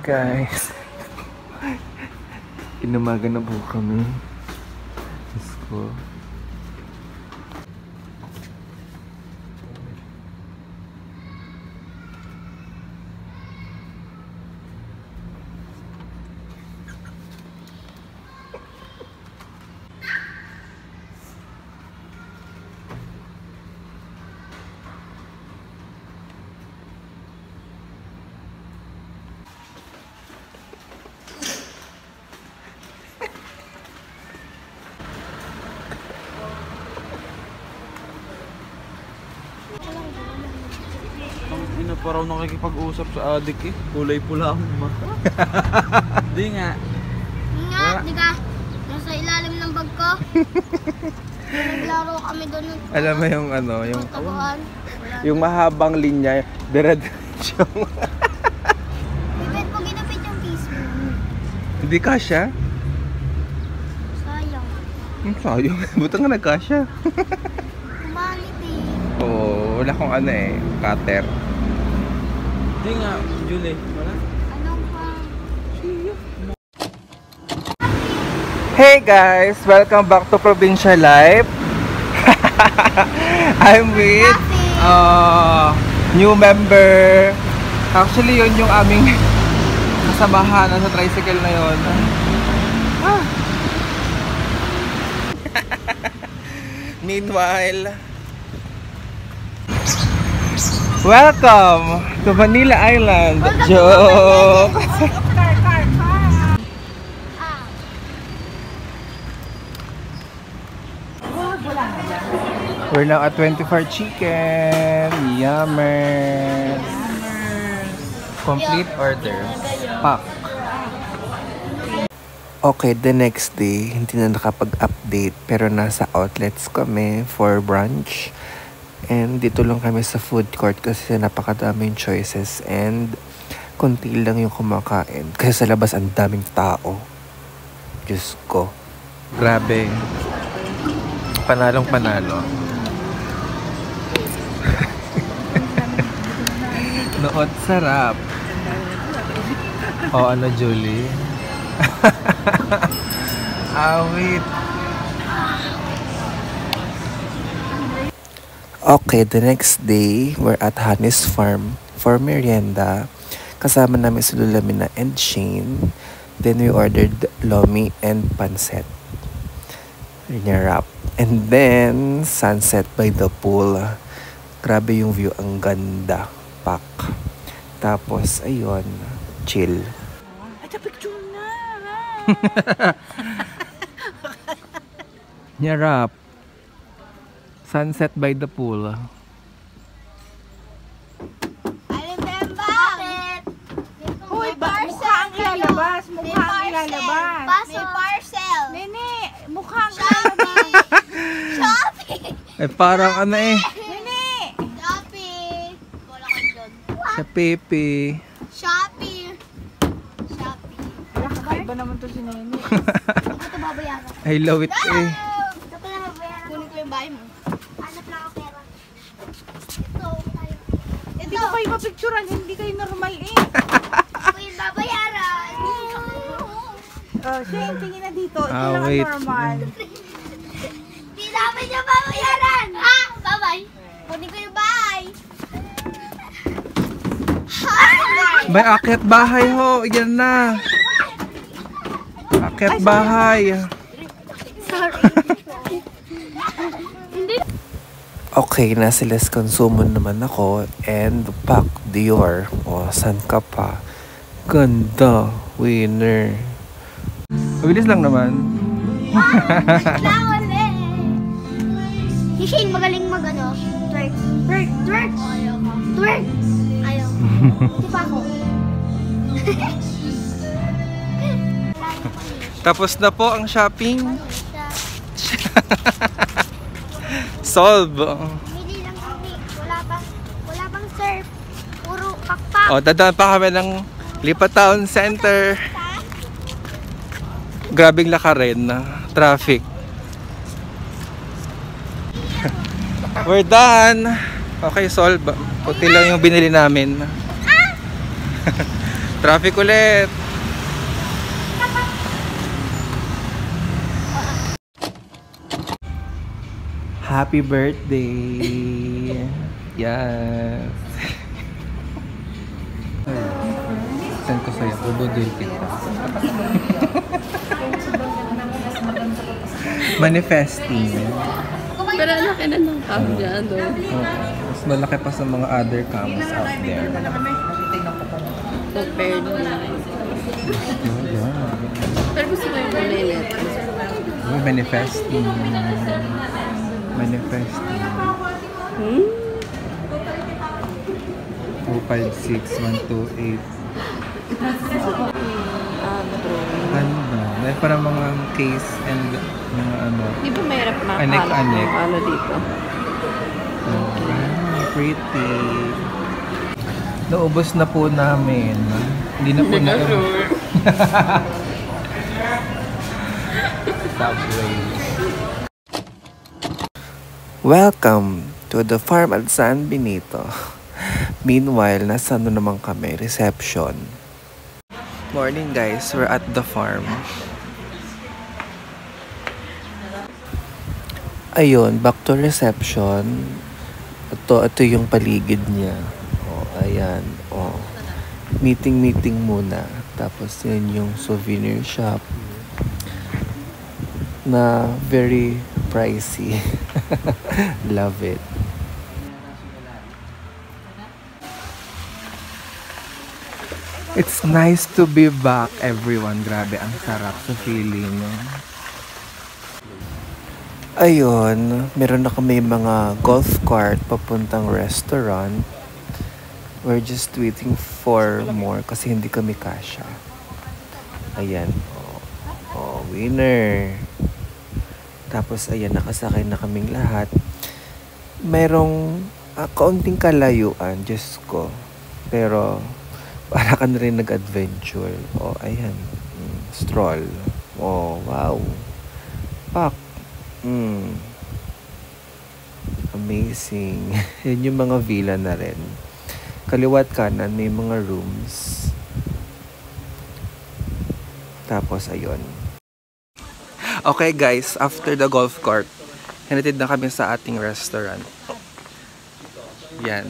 guys. Inumaga na po kami. Diyos ko. Hindi na pa raw nakikipag-usap sa adik eh. Kulay pula ang mata. Hindi nga. Di ka. Nasa ilalim ng bag ko. Naglaro kami doon. Alam mo yung ano, Tabuhan. yung mahabang linya, dire-diretso. Bibet po ginapit yung piece mo. Hindi kasya? Sayang. Sayang. Buto nga nagkasya. Kumalit eh. Oo, wala akong ano eh, cutter. Hindi nga, Julie. Wala. Anong pa? Hey guys! Welcome back to Provincial Life. I'm with new member. Actually, yun yung aming kasamahan sa tricycle na yun. Meanwhile, welcome to Manila Island. Joke! We're now at 24 Chicken. Yummers. Complete order. Pack. Okay, the next day, hindi na nakapag-update pero nasa outlets kami for brunch. And dito lang kami sa food court kasi napakadaming choices and konti lang yung kumakain. Kasi sa labas ang daming tao. Diyos ko. Grabe. Panalong panalo. Noot sarap. O ano, Julie? Wait. Okay, the next day, we're at Honey's Farm for merienda. Kasama namin si Lulamina and Shane. Then we ordered lomi and pancet. Rinarap. And then, sunset by the pool. Grabe yung view, ang ganda. Pak. Tapos, ayun, chill. Ay, picture na! Nyarap. Sunset by the pool. I remember. Bakit? Uy, mukha ang ilalabas. Mukha ang ilalabas. May parcel. Nene, mukha ang ilalabas. Shopee. Eh, parang ano eh. Nene! Shopee. Wala ko dyan. Sa Pepe. Shopee. Shopee. Wala, kakaiba naman to si Nene. Hindi ko ito babayaran. I love it eh. Ito pala babayaran. Kunin ko yung bahay mo. Hanap lang ako pera. Ito, tayo. Hindi ko kayo mapicturean, hindi kayo normal eh. Ito yung babayaran. Oh, Shane, tingin na dito. Ito Ah, lang ang wait. normal. Hindi namin yung babayaran. Ha? Bye-bye. Kunin ko yung bahay. May akyat bahay ho. Yan na. Akyat bahay. Okay, nasa Les Consumo naman ako. And Pac Dior. O, san ka pa? Ganda. Winner. Mabilis lang naman. Lang ulit. Si Shane magaling mag-ano? Twerk. Twerk. Twerk. Ayaw ko. Twerk. Ayaw ko. Di pa ako. Tapos na po ang shopping. Solve. Hindi lang kami. Wala pang surf. Puro pakpak. O, dadaan pa kami ng Lipa Town Center. Grabing lakarin na traffic. We're done. Okay, solve. Puti lang yung binili namin. Traffic ulit! Happy birthday! Yes! Saan ko sa'yo? Bubudol kita. Manifesting. Pero laki na ng cam dyan, no? Mas malaki pa sa mga other cams out there. Compared na. Pero gusto ko yung malilit. Manifesting. Manifesting. 256, 128. Ano ba? Dahil parang mga case and mga ano. Di ba mahirap Anek-anek. ano dito? Pretty. Naubos na po namin. Hindi na po na. Subway. Welcome to the farm at San Benito. Meanwhile, nasa ano naman kami? Reception. Morning guys, we're at the farm. Ayun, back to reception. Ito yung paligid niya. Oh, ayan. Oh. Meeting muna. Tapos yun yung souvenir shop na very pricey. Love it. It's nice to be back, everyone. Grabe, ang sarap sa feeling. Ayun, meron na kami mga golf cart papuntang restaurant. We're just waiting for more kasi hindi kami kasya. Ayan. Oh, winner. Tapos ayan, nakasakay na kaming lahat. Merong kaunting kalayuan, Diyos ko. Pero para ka na rin nag-adventure. Oh, ayan. Stroll. Oh, wow. Pak. Amazing. Yan yung mga villa na rin. Kaliwat kanan, may mga rooms. Tapos, ayun. Okay guys, after the golf cart, hinatid na kami sa ating restaurant. Yan.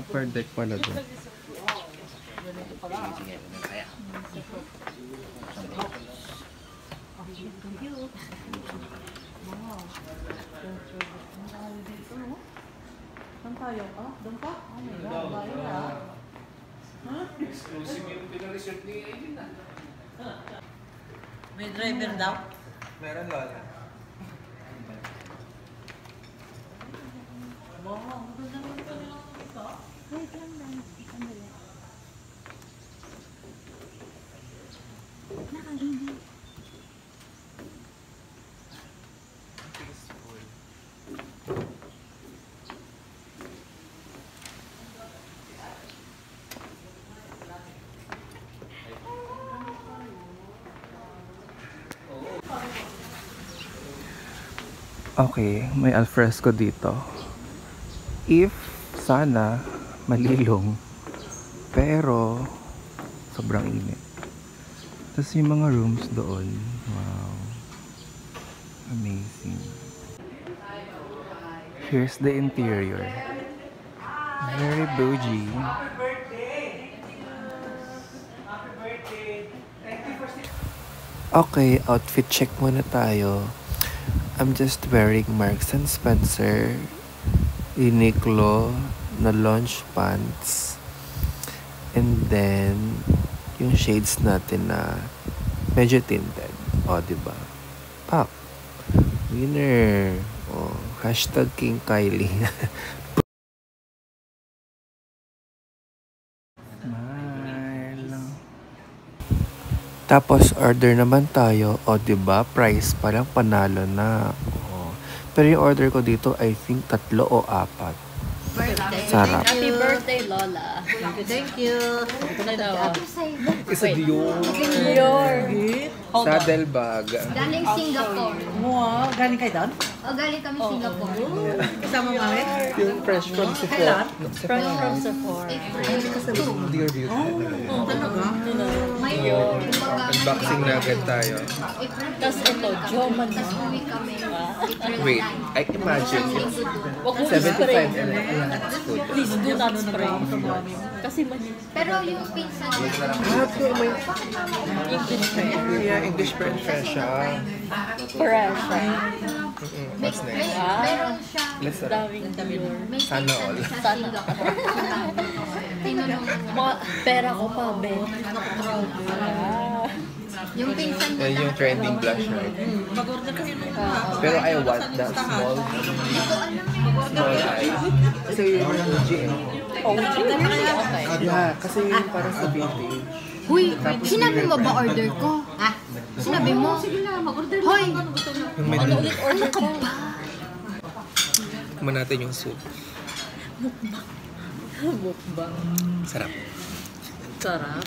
Upper deck pala doon. Saan tayo? Doon pa? Oh my God, bayo na. Exclusive yung pinag-resort ni Aiden na. May driver daw? Meron lola. Okay, may alfresco dito. If sana malilong, pero sobrang init. Tapos yung mga rooms doon, wow, amazing. Here's the interior. Very bougie. Okay, outfit check muna tayo. I'm just wearing Marks & Spencer Uniqlo na launch pants. And then, yung shades natin na medyo tinted. O, diba? Pak! Winner! O, hashtag King Kylie. Tapos order naman tayo. O, diba? Price pa lang, panalo na. O. Pero yung order ko dito, I think 3 o 4. birthday. Sarap. Happy birthday, Lola. Thank you. Isa Dior. Dior. Saddlebag. Galing Singapore. Wow, galing kayo doon? O, galing kami Singapore. Kasama mo kami? Yung fresh from Sephora. Fresh from Sephora. Dior Beauty. Talaga? May kumbaga, Unboxing na agad tayo. Tapos ito, Joman na. uwi kami. Wait, I imagine it's Huwag mo 75 spray. ml. That's good. Please do not spray. Kasi mali. Pero yung pinsan niya, Yeah, English French fresh siya. Fresh. Mas next. meron siya, Let's start. Daming Dior. may Sana pinsan all. siya sa Sana. Singapore. Tinanong mo. Pera ko pa, Ben. Yung pinsan niya, Yung trending blush, right? Mag-order kayo nung Pero I want that small eye. Kasi yung OG eh. Oh, okay. Yeah, kasi yung parang sa vintage. Huy, sinabi mo ba order ko? Ha? Sinabi mo? Hoy, Yung may Ano ulit order ko? Kumain natin yung soup. Mukbang. Sarap. Sarap.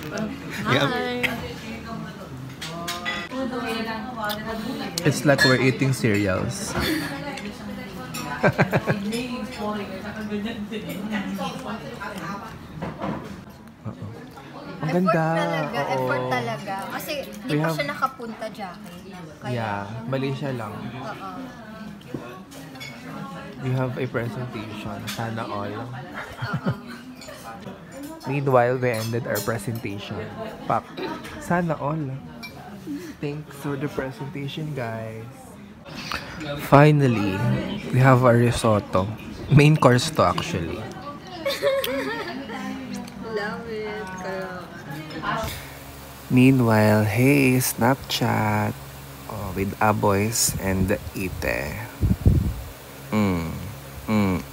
Yeah. Hi. It's like we're eating cereals. Ang ganda. effort talaga. Kasi di We pa have- siya nakapunta, Jackie. Kaya, Yeah, Malaysia lang. oo. We have a presentation. Sana all. Meanwhile, we ended our presentation. Pak, sana all. Thanks for the presentation, guys. Finally, we have a risotto. Main course to actually. Love it. Meanwhile, hey, Snapchat with Aboys and Ite.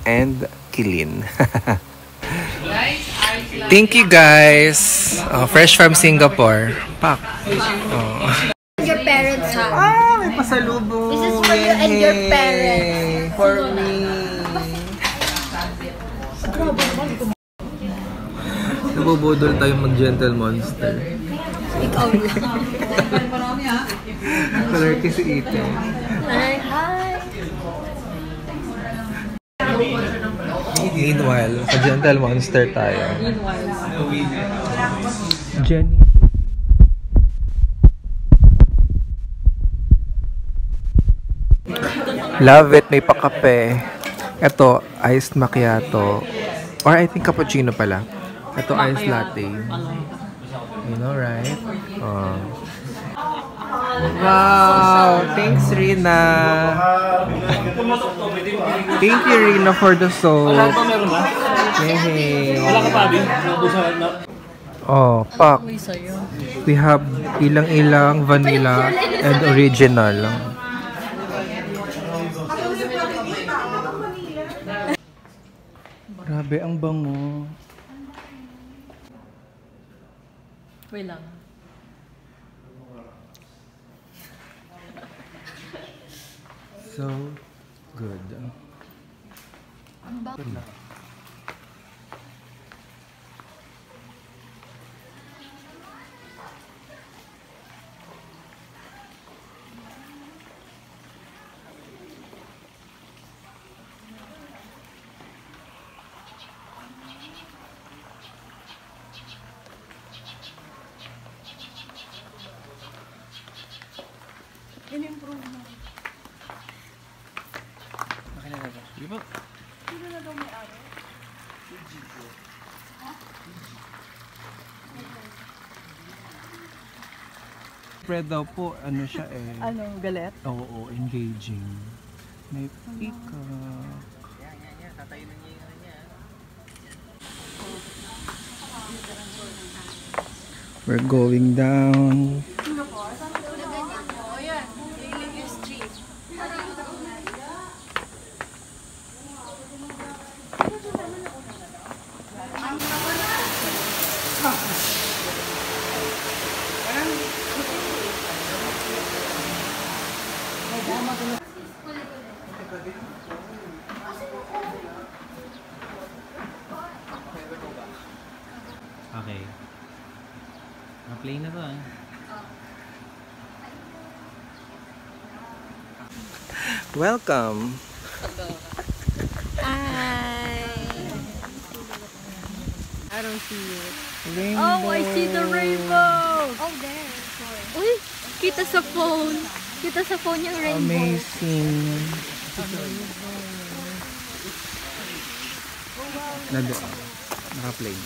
And Kilin. Thank you guys. Fresh from Singapore. Pak. Your parents, ha? May pasalubong. This is for you and your parents. For me. Nabubudol tayo mag-Gentle Monster. Ikaw lang. Color si Ite. Hi, hi. Meanwhile, sa Gentle Monster tayo. Jenny. Love it, may pakape. Ito, iced macchiato. Or I think cappuccino pala. Ito, iced latte. You know, right? Wow! Thanks, Rina! Thank you, Rina, for the soap. Hey. Wala ka pa, Abi? Oh, pak. Uy, sa'yo. We have ilang-ilang vanilla and original. Grabe, ang bango. Wait lang. So good. Spread daw po, ano siya eh. Ano, galet? Oo, engaging. May peacock. We're going down. Play na to ah. Welcome. I don't see it. Rainbow. Oh, I see the rainbow! Oh, there. Uy, kita sa phone. Kita sa phone yung rainbow. Amazing. Nandoon. Naka-play.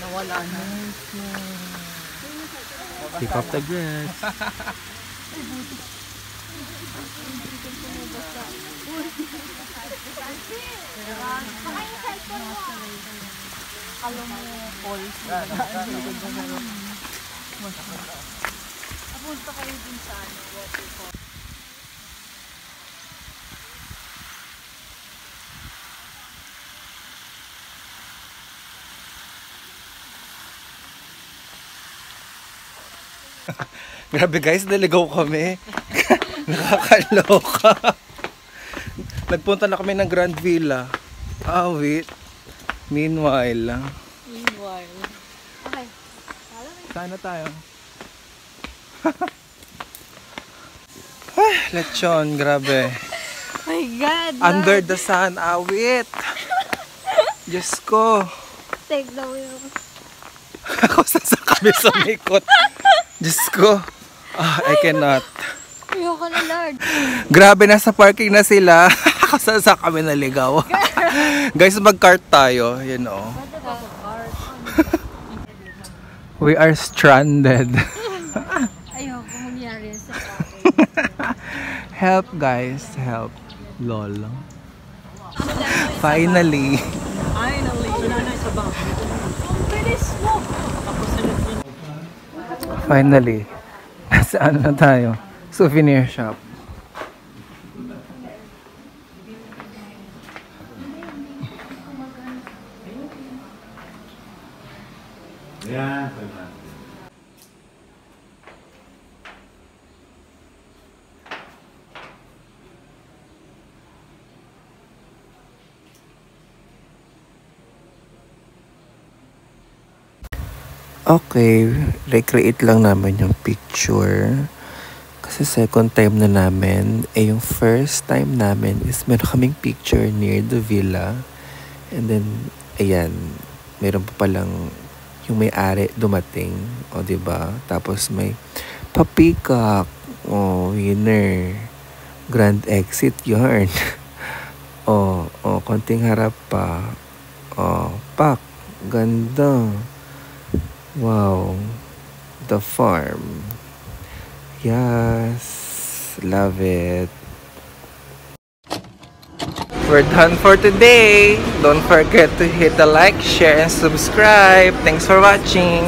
Nawala na. Keep up the grass. Grabe guys, naligaw kami. Nakakaloka. Nagpunta na kami ng Grand Villa. Ah, wait. Meanwhile. Okay. Saan na tayo? Ay, lechon, grabe. My God. Under the sun, awit. Diyos ko. Take the wheel. Ako sa kami sumikot. Diyos ko. Ah, I cannot. Ayoko na, Lord. Grabe, nasa parking na sila. Ako sa kami naligaw. Guys, mag-cart tayo. You know. We are stranded. Ayoko mangyari sa Help guys, help. Lol. Finally. Finally. Saan na tayo? Souvenir shop. Okay, recreate lang naman yung picture. Kasi second time na namin. Yung first time namin is meron kaming picture near the villa. And then, ayan, meron pa palang yung may-ari dumating. O, diba? Tapos may papikak. O, winner. Grand exit yarn. O, konting harap pa. O, pak. Ganda. Wow, the farm. Yes, love it. We're done for today. Don't forget to hit the like, share, and subscribe. Thanks for watching.